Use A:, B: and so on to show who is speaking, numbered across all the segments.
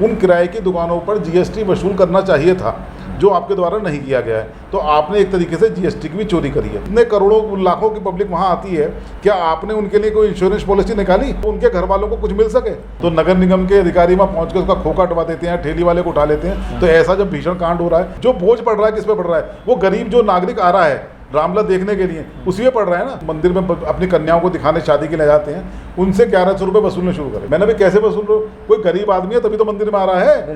A: उन किराए की दुकानों पर जीएसटी वसूल करना चाहिए था, जो आपके द्वारा नहीं किया गया है। तो आपने एक तरीके से जीएसटी की भी चोरी करी है। इतने करोड़ों लाखों की पब्लिक वहाँ आती है, क्या आपने उनके लिए कोई इंश्योरेंस पॉलिसी निकाली तो उनके घर वालों को कुछ मिल सके? तो नगर निगम के अधिकारी वहाँ पहुँच कर उसका खोखा हटवा देते हैं, ठेली वाले को उठा लेते हैं। तो ऐसा जब भीषण कांड हो रहा है, जो बोझ पड़ रहा है किस पे पड़ रहा है? वो गरीब जो नागरिक आ रहा है रामलला देखने के लिए, उसी में पड़ रहा है ना। मंदिर में अपनी कन्याओं को दिखाने शादी के ले जाते हैं, उनसे 1100 रुपये वसूलने शुरू करें। मैंने भी कैसे वसूल रहा हूँ? कोई गरीब आदमी है तभी तो मंदिर में आ रहा है।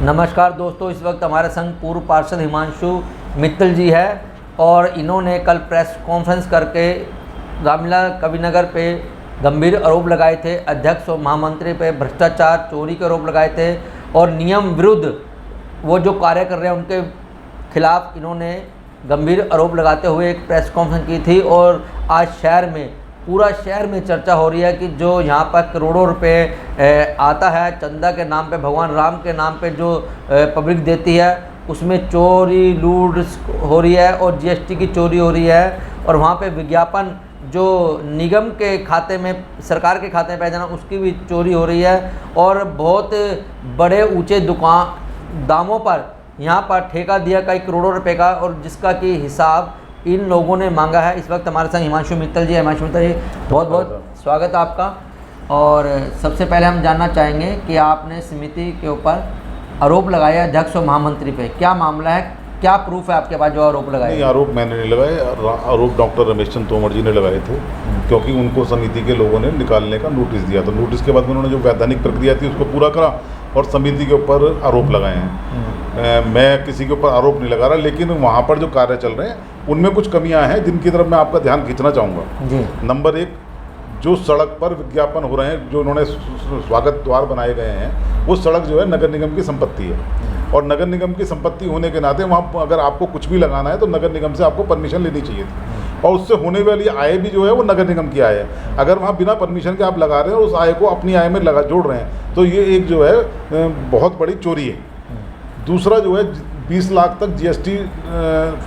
B: नमस्कार दोस्तों, इस वक्त हमारे संग पूर्व पार्षद हिमांशु मित्तल जी है और इन्होंने कल प्रेस कॉन्फ्रेंस करके रामलला कविनगर पे गंभीर आरोप लगाए थे। अध्यक्ष और महामंत्री पे भ्रष्टाचार, चोरी के आरोप लगाए थे और नियम विरुद्ध वो जो कार्य कर रहे हैं उनके खिलाफ इन्होंने गंभीर आरोप लगाते हुए एक प्रेस कॉन्फ्रेंस की थी। और आज शहर में, पूरा शहर में चर्चा हो रही है कि जो यहाँ पर करोड़ों रुपए आता है चंदा के नाम पे, भगवान राम के नाम पे जो पब्लिक देती है, उसमें चोरी लूट हो रही है और जीएसटी की चोरी हो रही है। और वहाँ पे विज्ञापन जो निगम के खाते में, सरकार के खाते में पैसा जाना, उसकी भी चोरी हो रही है। और बहुत बड़े ऊँचे दुकान दामों पर यहाँ पर ठेका दिया कई करोड़ों रुपए का, और जिसका कि हिसाब इन लोगों ने मांगा है। इस वक्त हमारे संग हिमांशु मित्तल जी। हिमांशु मित्तल जी, बहुत बहुत स्वागत है आपका। और सबसे पहले हम जानना चाहेंगे कि आपने समिति के ऊपर आरोप लगाया अध्यक्ष और महामंत्री पे, क्या मामला है, क्या प्रूफ है आपके पास जो आरोप लगाए?
A: नहीं, आरोप मैंने नहीं लगाए, आरोप डॉक्टर रमेश चंद्र तोमर जी ने लगाए थे, क्योंकि उनको समिति के लोगों ने निकालने का नोटिस दिया था। नोटिस के बाद में उन्होंने जो वैधानिक प्रक्रिया थी उसको पूरा करा और समिति के ऊपर आरोप लगाए हैं। मैं किसी के ऊपर आरोप नहीं लगा रहा, लेकिन वहाँ पर जो कार्य चल रहे हैं उनमें कुछ कमियां हैं जिनकी तरफ मैं आपका ध्यान खींचना चाहूँगा जी। नंबर 1, जो सड़क पर विज्ञापन हो रहे हैं, जो उन्होंने स्वागत द्वार बनाए गए हैं, वो सड़क जो है नगर निगम की संपत्ति है। और नगर निगम की संपत्ति होने के नाते वहाँ अगर आपको कुछ भी लगाना है तो नगर निगम से आपको परमिशन लेनी चाहिए थी, और उससे होने वाली आय भी जो है वो नगर निगम की आय है। अगर वहाँ बिना परमिशन के आप लगा रहे हैं और उस आय को अपनी आय में जोड़ रहे हैं, तो ये एक जो है बहुत बड़ी चोरी है। दूसरा जो है 20 लाख तक जीएसटी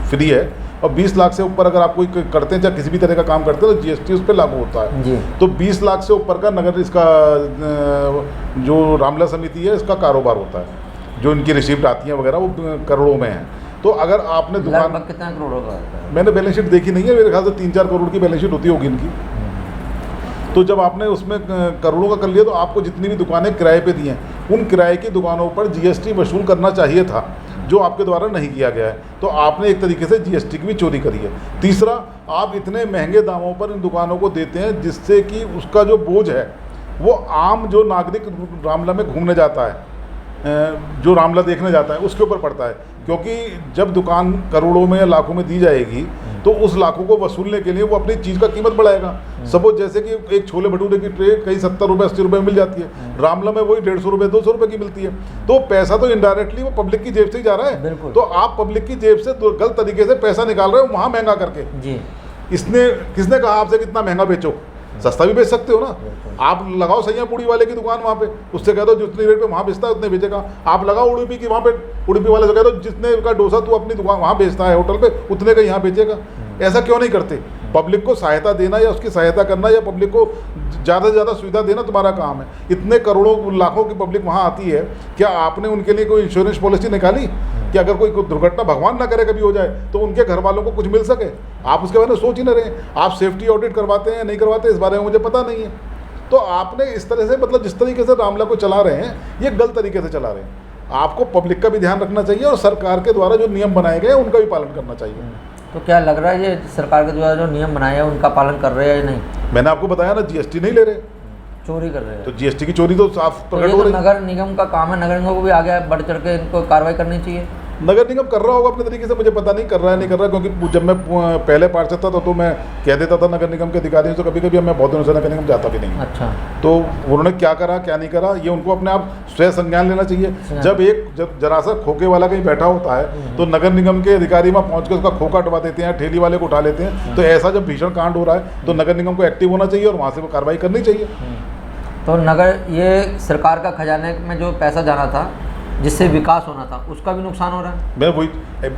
A: फ्री है, और 20 लाख से ऊपर अगर आप कोई करते हैं, चाहे किसी भी तरह का काम करते हैं, तो जीएसटी उस पर लागू होता है जी। तो 20 लाख से ऊपर का नगर इसका जो रामलला समिति है इसका कारोबार होता है, जो इनकी रिसिप्ट आती है वगैरह वो करोड़ों में है। तो अगर आपने दुकान,
B: कितना करोड़ों का है?
A: मैंने बैलेंस शीट देखी नहीं है, मेरे ख्याल से 3-4 करोड़ की बैलेंस शीट होती होगी इनकी। तो जब आपने उसमें करोड़ों का कर लिया, तो आपको जितनी भी दुकानें किराए पे दी हैं, उन किराए की दुकानों पर जीएसटी वसूल करना चाहिए था, जो आपके द्वारा नहीं किया गया है। तो आपने एक तरीके से जीएसटी की भी चोरी करी है। तीसरा, आप इतने महंगे दामों पर इन दुकानों को देते हैं जिससे कि उसका जो बोझ है वो आम जो नागरिक रामलला में घूमने जाता है, जो रामलला देखने जाता है, उसके ऊपर पड़ता है। क्योंकि जब दुकान करोड़ों में या लाखों में दी जाएगी तो उस लाखों को वसूलने के लिए वो अपनी चीज़ का कीमत बढ़ाएगा। सपोज जैसे कि एक छोले भटूरे की ट्रे कहीं 70 रुपये 80 रुपये मिल जाती है, रामलला में वही 150 रुपये 200 रुपये की मिलती है। तो पैसा तो इनडायरेक्टली वो पब्लिक की जेब से ही जा रहा है। तो आप पब्लिक की जेब से गलत तरीके से पैसा निकाल रहे हो वहाँ महंगा करके जी। किसने कहा आपसे कितना महंगा बेचो? सस्ता भी बेच सकते हो ना। आप लगाओ सैया पूड़ी वाले की दुकान वहाँ पे, उससे कह दो जितने रेट पे वहाँ बेचता है उतने बेचेगा। आप लगाओ उड़ूपी की, वहाँ पे उड़ूपी वाले से कह दो जितने का डोसा तू अपनी दुकान वहाँ बेचता है होटल पे, उतने का यहाँ बेचेगा। ऐसा क्यों नहीं करते? पब्लिक को सहायता देना या उसकी सहायता करना या पब्लिक को ज़्यादा से ज़्यादा सुविधा देना तुम्हारा काम है। इतने करोड़ों लाखों की पब्लिक वहाँ आती है, क्या आपने उनके लिए कोई इंश्योरेंस पॉलिसी निकाली कि अगर कोई दुर्घटना भगवान ना करे कभी हो जाए तो उनके घर वालों को कुछ मिल सके? आप उसके बारे में सोच ही ना रहे। आप सेफ्टी ऑडिट करवाते हैं नहीं करवाते, इस बारे में मुझे पता नहीं है। तो आपने इस तरह से, मतलब जिस तरीके से रामलला को चला रहे हैं, ये गलत तरीके से चला रहे हैं। आपको पब्लिक का भी ध्यान रखना चाहिए और सरकार के द्वारा जो नियम बनाए गए हैं उनका भी पालन करना चाहिए।
B: तो क्या लग रहा है ये सरकार के द्वारा जो नियम बनाए हैं उनका पालन कर रहे हैं या नहीं?
A: मैंने आपको बताया ना, जीएसटी नहीं ले रहे,
B: चोरी कर रहे हैं।
A: तो जीएसटी की चोरी तो साफ प्रकट हो रही है।
B: नगर निगम का काम है, नगर निगम को भी आगे बढ़ चढ़ के इनको कार्रवाई करनी चाहिए।
A: नगर निगम कर रहा होगा अपने तरीके से, मुझे पता नहीं कर रहा है नहीं कर रहा, क्योंकि जब मैं पहले पार्षद था तो मैं कह देता था नगर निगम के अधिकारियों से, कभी कभी मैं बहुत दिनों से नगर निगम जाता भी नहीं।
B: अच्छा।
A: तो उन्होंने क्या करा क्या नहीं करा ये उनको अपने आप स्वयं संज्ञान लेना चाहिए। जब जरा सा खोखे वाला कहीं बैठा होता है तो नगर निगम के अधिकारी वहाँ पहुँच कर उसका खोखा हटवा देते हैं, ठेली वाले को उठा लेते हैं। तो ऐसा जब भीषण कांड हो रहा है तो नगर निगम को एक्टिव होना चाहिए और वहाँ से वो कार्रवाई करनी चाहिए।
B: तो नगर, ये सरकार का खजाने में जो पैसा जाना था जिससे विकास होना था, उसका भी नुकसान हो रहा है।
A: मैं वही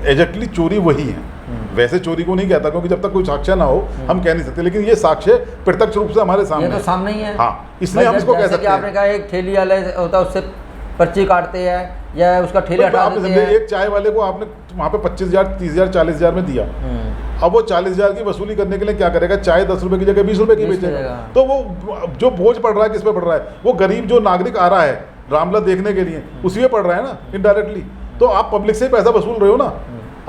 A: एग्जैक्टली चोरी वही है। वैसे चोरी को नहीं कहता, क्योंकि जब तक कोई साक्ष्य ना हो हम कह नहीं सकते, लेकिन ये साक्ष्य प्रत्यक्ष रूप से हमारे सामने
B: ये तो सामने ही है।
A: हाँ, इसलिए हम इसको कह
B: जैसे कि
A: सकते हैं।
B: आपने कहा एक ठेली वाले होता है, उससे पर्ची काटते हैं या उसका ठेला हटा
A: आप
B: देते
A: समझे,
B: हैं।
A: एक चाय वाले को आपने वहाँ पे 25,000, 30,000, 40,000 में दिया, अब वो 40,000 की वसूली करने के लिए क्या करेगा, चाय 10 रुपए की जगह 20 रुपए की
B: 20
A: बेचेगा।
B: करेगा।
A: तो वो जो बोझ पड़ रहा है किस पे पड़ रहा है, वो गरीब जो नागरिक आ रहा है रामलला देखने के लिए उसी पे पड़ रहा है ना, इनडायरेक्टली। तो आप पब्लिक से ही पैसा वसूल रहे हो ना,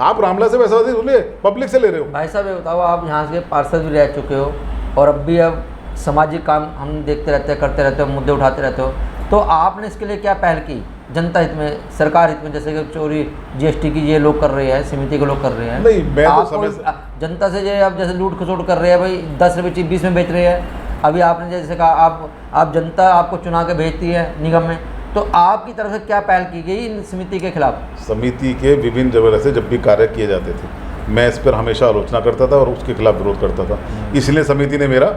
A: आप रामलला से पैसा वसूल पब्लिक से ले रहे हो।
B: भाई साहब ये बताओ, आप यहाँ से पार्षद भी रह चुके हो और अब सामाजिक काम हम देखते रहते हैं, करते रहते हो, मुद्दे उठाते रहते हो, तो आपने इसके लिए क्या पहल की जनता हित में, सरकार हित में? जैसे कि चोरी जीएसटी की ये लोग कर रहे हैं, समिति के लोग कर रहे हैं।
A: नहीं, मैं तो समय
B: जनता से जो अब जैसे लूट खसोट कर रहे हैं भाई, 10 रुपये चीज 20 में बेच रहे हैं। अभी आपने जैसे कहा आप जनता आपको चुना के भेजती है निगम में, तो आपकी तरफ से क्या पहल की गई इन समिति के खिलाफ?
A: समिति के विभिन्न जगह से जब भी कार्य किए जाते थे, मैं इस पर हमेशा आलोचना करता था और उसके खिलाफ विरोध करता था। इसलिए समिति ने मेरा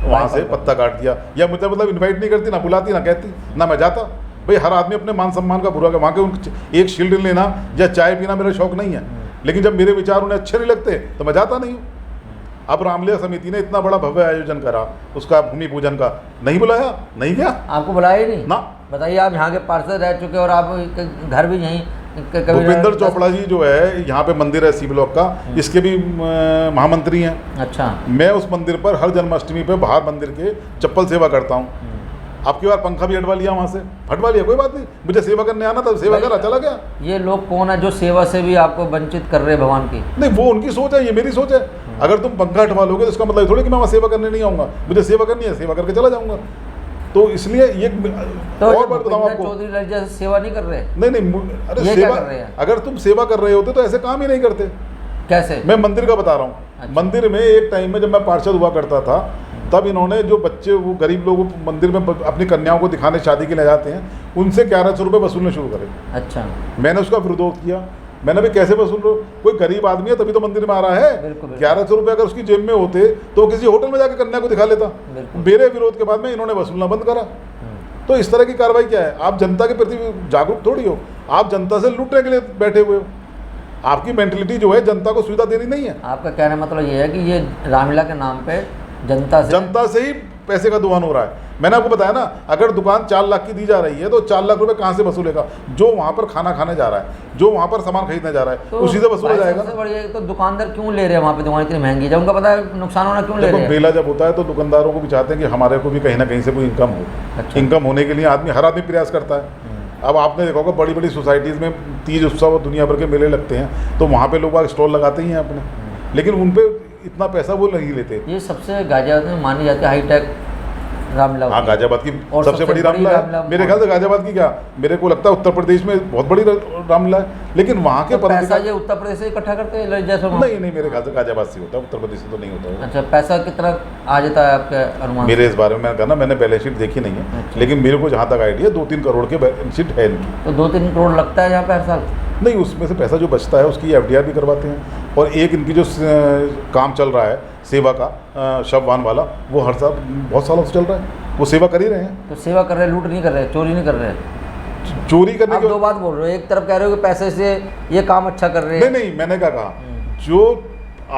A: वहाँ से पत्ता काट दिया, या मुझे मतलब इनवाइट नहीं करती, ना बुलाती, ना कहती, ना मैं जाता। भाई हर आदमी अपने मान सम्मान का पूरा कर, वहाँ के एक शील्ड लेना या चाय पीना मेरा शौक नहीं है, लेकिन जब मेरे विचार उन्हें अच्छे नहीं लगते तो मैं जाता नहीं हूँ। अब रामलीला समिति ने इतना बड़ा भव्य आयोजन करा, उसका भूमि पूजन का, नहीं बुलाया, नहीं गया।
B: आपको बुलाया ही नहीं
A: ना।
B: बताइए, आप यहाँ के पार्षद रह चुके और आप घर भी यहीं
A: भूपेंद्र चोपड़ा जी जो है यहाँ पे मंदिर है सी ब्लॉक का, इसके भी महामंत्री हैं।
B: अच्छा।
A: मैं उस मंदिर पर हर जन्माष्टमी पे बाहर मंदिर के चप्पल सेवा करता हूँ। आपकी बार पंखा भी हटवा लिया वहाँ से, हटवा लिया, कोई बात नहीं, मुझे सेवा करने आना था, सेवा करा, चला गया।
B: ये लोग कौन है जो सेवा से भी आपको वंचित कर रहे हैं भगवान की?
A: नहीं, वो उनकी सोच है, ये मेरी सोच है। अगर तुम पंखा हटवा लोगे तो इसका मतलब थोड़ी कि मैं वहाँ सेवा करने नहीं आऊँगा, मुझे सेवा करनी है, सेवा करके चला जाऊँगा। तो इसलिए ये
B: तो
A: और बात बताऊँ आपको,
B: चौधरी ललित सेवा नहीं कर रहे?
A: नहीं, अरे
B: ये
A: सेवा
B: क्या कर रहे हैं?
A: अगर तुम सेवा कर रहे होते तो ऐसे काम ही नहीं करते।
B: कैसे?
A: मैं मंदिर का बता रहा हूँ।
B: अच्छा।
A: मंदिर में एक टाइम में जब मैं पार्षद हुआ करता था, तब इन्होंने जो बच्चे वो गरीब लोग मंदिर में अपनी कन्याओं को दिखाने शादी के लिए जाते हैं, उनसे 1100 रुपये वसूलने शुरू करे।
B: अच्छा।
A: मैंने उसका विरोध किया, मैंने भी कैसे वसूल रहे हो, कोई गरीब आदमी है तभी तो मंदिर में आ रहा है। 1100 रुपये अगर उसकी जेब में होते तो किसी होटल में जाकर कन्या को दिखा लेता। मेरे विरोध के बाद में इन्होंने वसूलना बंद करा। तो इस तरह की कार्रवाई क्या है? आप जनता के प्रति जागरूक थोड़ी हो, आप जनता से लूटने के लिए बैठे हुए हो। आपकी मेंटलिटी जो है जनता को सुविधा देनी नहीं है।
B: आपका कहने का मतलब ये है कि ये रामलीला के नाम पे जनता से
A: ही पैसे का दुकान हो रहा है। मैंने आपको बताया ना, अगर दुकान 4 लाख की दी जा रही है तो 4 लाख रुपए कहाँ से वसूलेगा? जो वहाँ पर खाना खाने जा रहा है, जो वहाँ पर सामान खरीदने जा रहा है,
B: तो
A: उसी से वसूला जाएगा।
B: सबसे बढ़िया तो दुकानदार क्यों ले रहे हैं वहाँ पे दुकान इतनी महंगी, जब उनका पता है नुकसान होना, क्यों ले रहे हैं?
A: मेला जब होता है तो दुकानदारों को भी चाहते हैं कि हमारे को भी कहीं ना कहीं से कोई इनकम हो।
B: अच्छा।
A: इनकम होने के लिए हर आदमी प्रयास करता है। अब आपने देखा होगा बड़ी बड़ी सोसाइटीज़ में तीज उत्सव और दुनिया भर के मेले लगते हैं, तो वहाँ पे लोग स्टॉल लगाते ही हैं अपने, लेकिन उन पे इतना पैसा वो नहीं लेते।
B: ये सबसे गाजियाबाद में मानी जाती है हाईटेक रामलीला।
A: हाँ, गाजियाबाद की
B: और
A: सबसे बड़ी रामलीला है मेरे ख्याल से। गाजियाबाद की क्या, मेरे को लगता है उत्तर प्रदेश में बहुत बड़ी रामलीला है, लेकिन वहाँ के
B: पैसा ये उत्तर प्रदेश से इकट्ठा करते हैं जैसे?
A: नहीं, मेरे ख्याल से गाजियाबाद से होता है, उत्तर प्रदेश से तो नहीं होता।
B: अच्छा, पैसा कितना आ जाता है आपके अनुमान?
A: मेरे इस बारे में मैंने कहा ना, मैंने बैलेंस शीट देखी नहीं है।
B: अच्छा।
A: लेकिन मेरे को जहाँ तक आइडिया 2-3 करोड़ की बैलेंस शीट है इनकी।
B: तो 2-3 करोड़ लगता है यहाँ पे हर साल?
A: नहीं, उसमें से पैसा जो बचता है उसकी FDR भी करवाते हैं, और एक इनकी जो काम चल रहा है सेवा का, शववाहन वाला, वो हर साल बहुत सालों से चल रहा है, वो सेवा कर ही रहे हैं।
B: तो सेवा कर रहे हैं, लूट नहीं कर रहे, चोरी नहीं कर रहे?
A: चोरी करने
B: आप
A: की
B: 2 बात बोल रहे हो, एक तरफ कह रहे हो कि पैसे से ये काम अच्छा कर रहे हैं।
A: नहीं, मैंने क्या कहा, जो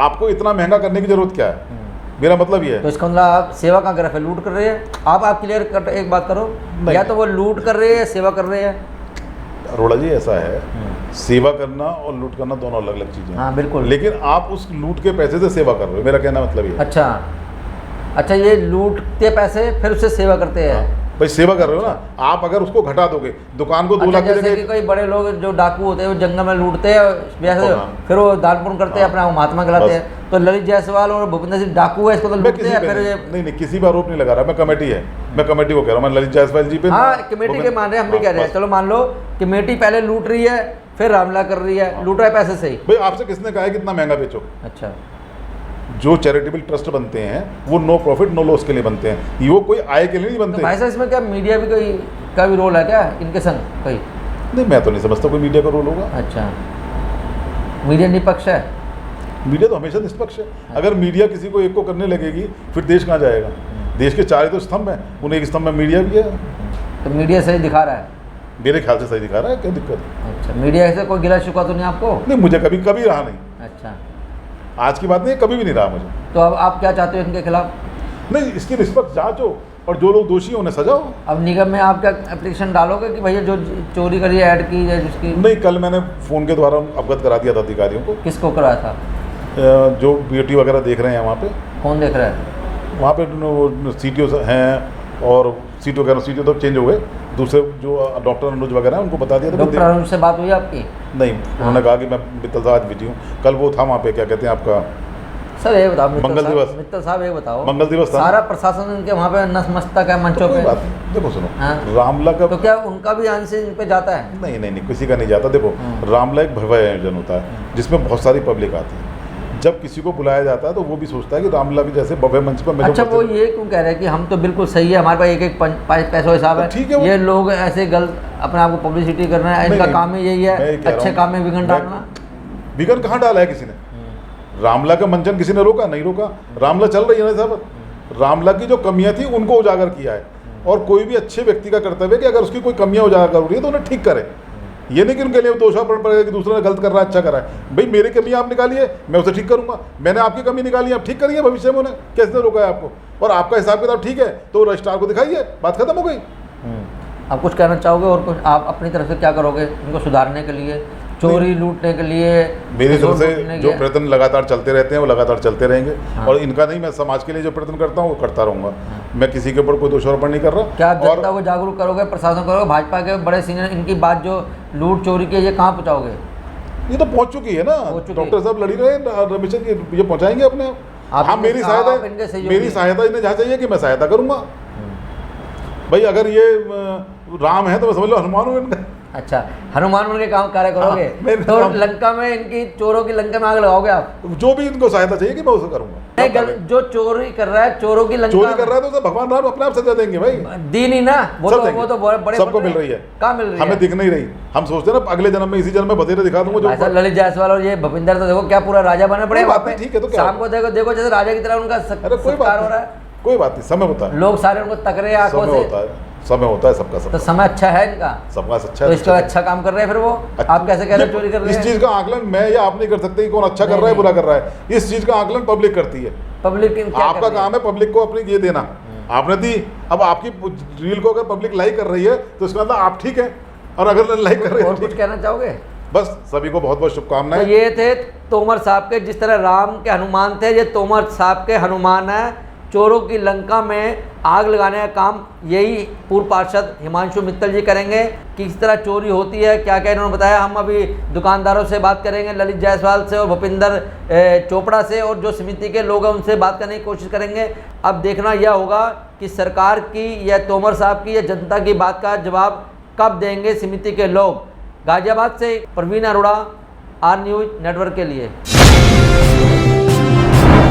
A: आपको इतना महंगा करने की जरूरत क्या है, मेरा मतलब ये है।
B: तो इसका मतलब आप सेवा कहाँ कर रहे हैं, लूट कर रहे हैं? आप क्लियर कट एक बात करो, या तो वो लूट कर रहे हैं, सेवा कर रहे हैं?
A: अरोड़ा जी, ऐसा है, सेवा करना और लूट करना दोनों अलग अलग चीज़ें हैं।
B: हाँ बिल्कुल।
A: लेकिन आप उस लूट के पैसे से सेवा कर रहे हो, मेरा कहना मतलब ये।
B: अच्छा, ये लूटते पैसे फिर उससे सेवा करते हैं।
A: भाई सेवा कर रहे हो ना आप, अगर उसको घटा दोगे, दुकान को 2 लाख की
B: जैसे
A: जगह।
B: कि कोई बड़े लोग जो डाकू होते हैं वो जंगल में लूटते हैं, फिर वो दान पुण्य करते हैं, अपना महात्मा कहलाते हैं। तो ललित जायसवाल और भूपेंद्र सिंह डाकू है, इसको तो लूटते हैं। फिर
A: नहीं, किसी पर आरोप नहीं लगा रहा, मैं कमेटी है, मैं कमेटी को कह रहा हूँ, मैं ललित जायसवाल जी पे।
B: हाँ, कमेटी के मान रहे हैं, हम भी कह रहे हैं। चलो मान लो कमेटी पहले लूट रही है, फिर रामलीला कर रही है, लूट रहा है पैसे से ही।
A: भाई आपसे किसने कहा है कितना महंगा बेचो?
B: अच्छा,
A: जो चैरिटेबल ट्रस्ट बनते हैं वो नो प्रॉफिट नो लॉस के लिए बनते हैं, वो कोई आय के लिए नहीं बनते।
B: तो भाई साहब इसमें क्या मीडिया भी कोई का भी रोल है क्या इनके संग कोई?
A: नहीं, मैं तो नहीं समझता कोई मीडिया का रोल होगा।
B: अच्छा, मीडिया निष्पक्ष है?
A: मीडिया तो हमेशा निष्पक्ष है। अगर मीडिया किसी को एक को करने लगेगी फिर देश कहाँ जाएगा? देश के 4 ही तो स्तंभ हैं, उन्हें एक स्तंभ में मीडिया भी है।
B: तो मीडिया सही दिखा रहा है?
A: मेरे ख्याल से सही दिखा रहा है, क्या दिक्कत है?
B: अच्छा, मीडिया से कोई गिला शिकवा तो नहीं आपको?
A: नहीं, मुझे कभी रहा नहीं।
B: अच्छा,
A: आज की बात नहीं है, कभी भी नहीं रहा मुझे।
B: तो अब आप क्या चाहते हो इनके खिलाफ?
A: नहीं, इसकी निष्पक्ष जांच हो और जो लोग दोषी हैं उन्हें सजा हो।
B: अब निगम में आप क्या एप्लीकेशन डालोगे कि भैया जो चोरी करी है ऐड की है जिसकी?
A: नहीं, कल मैंने फ़ोन के द्वारा अवगत करा दिया था अधिकारियों को।
B: किसको कराया था?
A: जो ब्यूटी वगैरह देख रहे हैं वहाँ पे,
B: कौन देख रहा है?
A: वहाँ पे CTO हैं और सीटीओ तो चेंज हो गए, दूसरे जो डॉक्टर अनुज वगैरह हैं उनको बता दिया था।
B: डॉक्टर अनुज से बात हुई आपकी?
A: नहीं, उन्होंने कहा कि मैं मित्तल साहब आज बिजी हूँ। कल वो था वहाँ पे, क्या कहते हैं आपका,
B: सर ये बताओ
A: मंगल दिवस।
B: मित्तल साहब ये बताओ,
A: मंगल दिवस था।
B: सारा प्रशासन इनके वहाँ पे नतमस्तक है मंचों
A: कोई
B: पे।
A: बात नहीं, देखो सुनो,
B: हाँ।
A: रामला का
B: तो क्या उनका भी अंश इन पे जाता है?
A: नहीं, किसी का नहीं जाता। देखो, रामला एक भव्य आयोजन होता है जिसमें बहुत सारी पब्लिक आती है। जब किसी को बुलाया जाता है तो वो भी सोचता है कि रामला के जैसे भव्य मंच पर मैं
B: अच्छा, वो ये क्यों कह रहे हैं कि हम तो बिल्कुल सही है, हमारे पास एक एक पैसों हिसाब है,
A: ठीक है, वो-
B: ये लोग ऐसे गलत अपने आप को पब्लिसिटी कर रहे हैं, इनका
A: नहीं,
B: काम ही यही
A: मैं ये
B: है
A: कह रहा
B: अच्छे
A: हूँ,
B: काम में विघन डालना।
A: विघन कहाँ डाला है किसी ने? रामला का मंचन किसी ने रोका? नहीं रोका। रामला चल रही है ना साहब। रामला की जो कमियां थी उनको उजागर किया है, और कोई भी अच्छे व्यक्ति का कर्तव्य है कि अगर उसकी कोई कमियां उजागर हो रही है तो उन्हें ठीक करे। ये नहीं कि उनके लिए दोषारोपण पड़ेगा कि दूसरा ने गलत कर रहा है, अच्छा कर रहा है। भाई मेरी कमियां आप निकाली है, मैं उसे ठीक करूंगा। मैंने आपकी कमी निकाली है, आप ठीक करिए भविष्य में उन्हें। किसने रोका है आपको? और आपका हिसाब किताब ठीक है तो रजिस्ट्रार को दिखाइए, बात खत्म हो गई।
B: आप कुछ कहना चाहोगे और कुछ आप अपनी तरफ से क्या करोगे इनको सुधारने के लिए, चोरी लूटने के लिए?
A: मेरी तरफ से
B: लूटने
A: जो
B: के-
A: प्रयत्न लगातार चलते रहते हैं वो लगातार चलते रहेंगे।
B: हाँ।
A: और इनका नहीं, मैं समाज के लिए जो प्रयत्न करता हूँ वो करता रहूँगा। मैं किसी के ऊपर कोई दोषारोपण नहीं कर रहा।
B: क्या आप
A: और
B: जनता को जागरूक करोगे, प्रशासन करोगे, भाजपा के बड़े सीनियर इनकी बात जो लूट चोरी की है ये कहाँ पहुँचाओगे?
A: ये तो पहुंच चुकी है ना,
B: पहुंच चुकी
A: डॉक्टर साहब लड़ी रहे हैं, रमेश जी ये पहुंचाएंगे अपने आप।
B: आप
A: हाँ,
B: इनके-
A: मेरी
B: आप इनके
A: सहायता,
B: सहयोगी
A: मेरी
B: हैं।
A: सहायता इन्हें जहाँ चाहिए कि मैं सहायता करूंगा। भाई अगर ये राम है तो मैं समझ लो हनुमान हूँ इनका।
B: अच्छा, हनुमान बन के काम कार्य करोगे?
A: मेरे
B: तो
A: काम-
B: लंका में इनकी चोरों की लंका में आग लगाओगे आप?
A: जो भी इनको सहायता चाहिए कि मैं उसे करूंगा।
B: नहीं, जो चोरी कर रहा है चोरों की लंका
A: चोरी कर रहा है तो उसे भगवान राम अपने आप सजा देंगे भाई।
B: दी नहीं ना, वो
A: सब
B: तो
A: देंगे।
B: वो तो बड़े
A: सबको
B: बड़े-
A: मिल रही है।
B: कहाँ मिल रही है?
A: हमें दिख नहीं रही। हम सोचते हैं ना अगले जन्म में, इसी जन्म में बतेरे दिखा दूंगा
B: ऐसा
A: जो।
B: ललित जायसवाल और ये भूपिंदर तो देखो क्या पूरा राजा बने पड़े
A: कोई
B: वहाँ
A: बात
B: पे।
A: नहीं, ठीक है, तो क्या
B: शाम को देखो देखो जैसे राजा की तरह उनका
A: अरे कोई
B: सत्कार हो
A: बात
B: रहा है,
A: नहीं, कोई बात नहीं, समय होता है,
B: लोग सारे उनको तक रहे हैं आंखों
A: समय
B: से।
A: होता है, समय होता है सबका
B: तो
A: सबका
B: समय अच्छा है इनका,
A: सबका अच्छा
B: तो
A: है।
B: इसका अच्छा काम कर रहे हैं फिर वो। आप कैसे कह रहे हैं चोरी कर रहे
A: इस
B: हैं?
A: चीज का आकलन मैं या आप नहीं कर सकते कि कौन अच्छा कर
B: नहीं,
A: रहा है
B: नहीं।
A: बुरा कर रहा है। इस चीज का आकलन पब्लिक करती है।
B: पब्लिक क्या कर
A: आपका
B: रही है?
A: काम है पब्लिक को अपनी ये देना। आपने दी, अब आपकी रील को अगर पब्लिक लाइक कर रही है तो इसका मतलब आप ठीक है, और अगर लाइक कर रही है
B: और
A: तो
B: कुछ
A: ठीक।
B: कहना चाहोगे?
A: बस सभी को बहुत बहुत
B: तो
A: शुभकामनाएं।
B: ये थे तोमर साहब के, जिस तरह राम के हनुमान थे, ये तोमर साहब के हनुमान है। चोरों की लंका में आग लगाने का काम यही पूर्व पार्षद हिमांशु मित्तल जी करेंगे। किस तरह चोरी होती है, क्या क्या इन्होंने बताया। हम अभी दुकानदारों से बात करेंगे, ललित जायसवाल से और भूपिंदर चोपड़ा से, और जो समिति के लोग हैं उनसे बात करने की कोशिश करेंगे। अब देखना यह होगा कि सरकार की या तोमर साहब की या जनता की बात का जवाब कब देंगे समिति के लोग। गाजियाबाद से Praveen Arora, R news network के लिए।